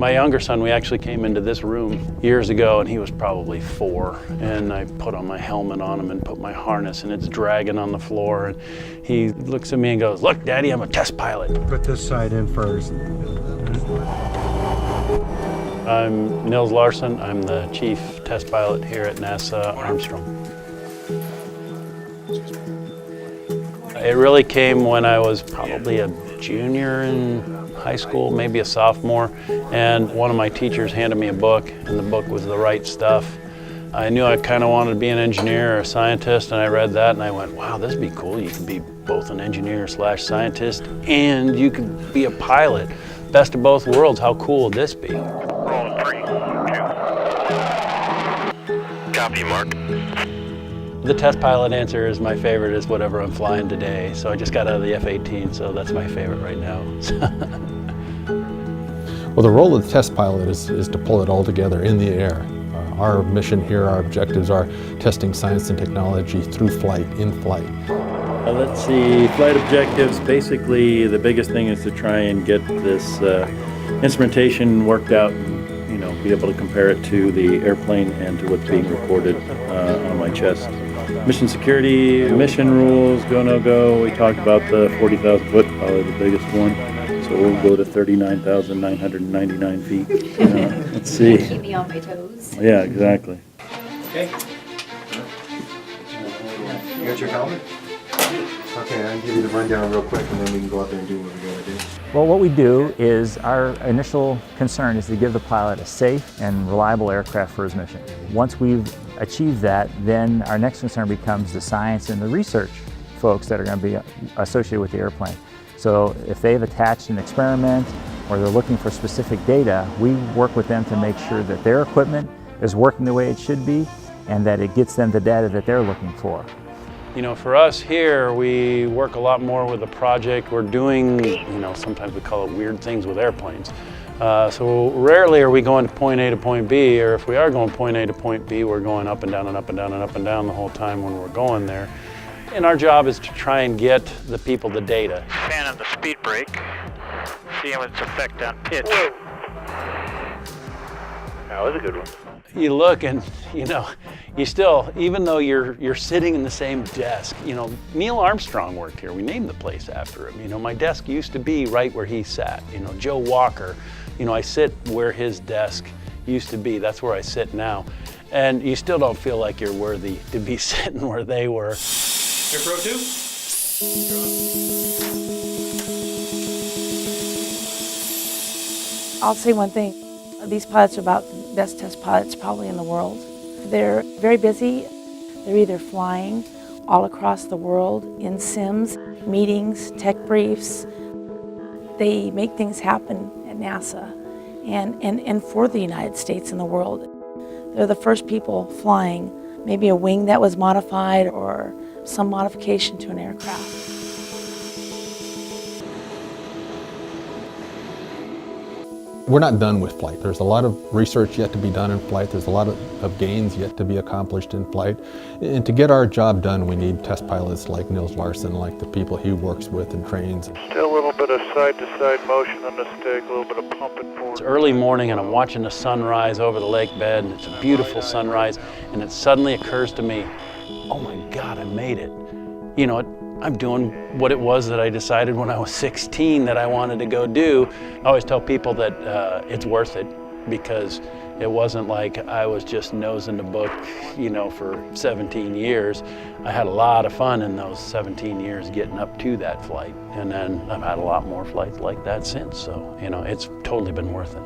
My younger son, we actually came into this room years ago and he was probably 4, and I put on my helmet on him and put my harness and it's dragging on the floor, and he looks at me and goes, "Look, Daddy, I'm a test pilot." Put this side in first. I'm Nils Larson. I'm the chief test pilot here at NASA Armstrong. It really came when I was probably a junior in high school, maybe a sophomore, and one of my teachers handed me a book, and the book was The Right Stuff. I knew I kind of wanted to be an engineer or a scientist, and I read that and I went, wow, this would be cool. You could be both an engineer / scientist, and you could be a pilot. Best of both worlds, how cool would this be? Roll 3, 2. Copy, Mark. The test pilot answer is my favorite is whatever I'm flying today. So I just got out of the F-18, so that's my favorite right now. Well, the role of the test pilot is to pull it all together in the air. Our mission here, our objectives are testing science and technology through flight, in flight. Let's see, flight objectives. Basically, the biggest thing is to try and get this instrumentation worked out and, be able to compare it to the airplane and to what's being recorded on my chest. Mission security, mission rules, go, no go. We talked about the 40,000 foot, probably the biggest one. So we'll go to 39,999 feet. Let's see. Keep me on my toes. Yeah, exactly. Okay. You got your helmet? Okay, I'll give you the rundown real quick and then we can go out there and do what we're going to do. Well, what we do is our initial concern is to give the pilot a safe and reliable aircraft for his mission. Once we've achieved that, then our next concern becomes the science and the research folks that are going to be associated with the airplane. So if they've attached an experiment or they're looking for specific data, we work with them to make sure that their equipment is working the way it should be and that it gets them the data that they're looking for. For us here, we work a lot more with a project. We're doing, sometimes we call it weird things with airplanes. So rarely are we going to point A to point B, or if we are going point A to point B, we're going up and down and up and down and up and down the whole time when we're going there. And our job is to try and get the people the data. Fan on the speed brake. See how its effect on pitch. That was a good one. You look and, you still, even though you're sitting in the same desk, Neil Armstrong worked here. We named the place after him. My desk used to be right where he sat. Joe Walker, I sit where his desk used to be. That's where I sit now. And you still don't feel like you're worthy to be sitting where they were. Air Pro 2. I'll say one thing. These pilots are about the best test pilots probably in the world. They're very busy. They're either flying all across the world in sims, meetings, tech briefs. They make things happen at NASA and for the United States and the world. They're the first people flying maybe a wing that was modified or some modification to an aircraft. We're not done with flight. There's a lot of research yet to be done in flight. There's a lot of gains yet to be accomplished in flight. And to get our job done, we need test pilots like Nils Larson, like the people he works with and trains. Still a little bit of side-to-side motion on the stick, a little bit of pumping forward. It's early morning and I'm watching the sunrise over the lake bed, and it's a beautiful sunrise, and it suddenly occurs to me, oh my God, I made it. I'm doing what it was that I decided when I was 16 that I wanted to go do. I always tell people that it's worth it, because it wasn't like I was just nosing the book, for 17 years. I had a lot of fun in those 17 years getting up to that flight. And then I've had a lot more flights like that since. So, it's totally been worth it.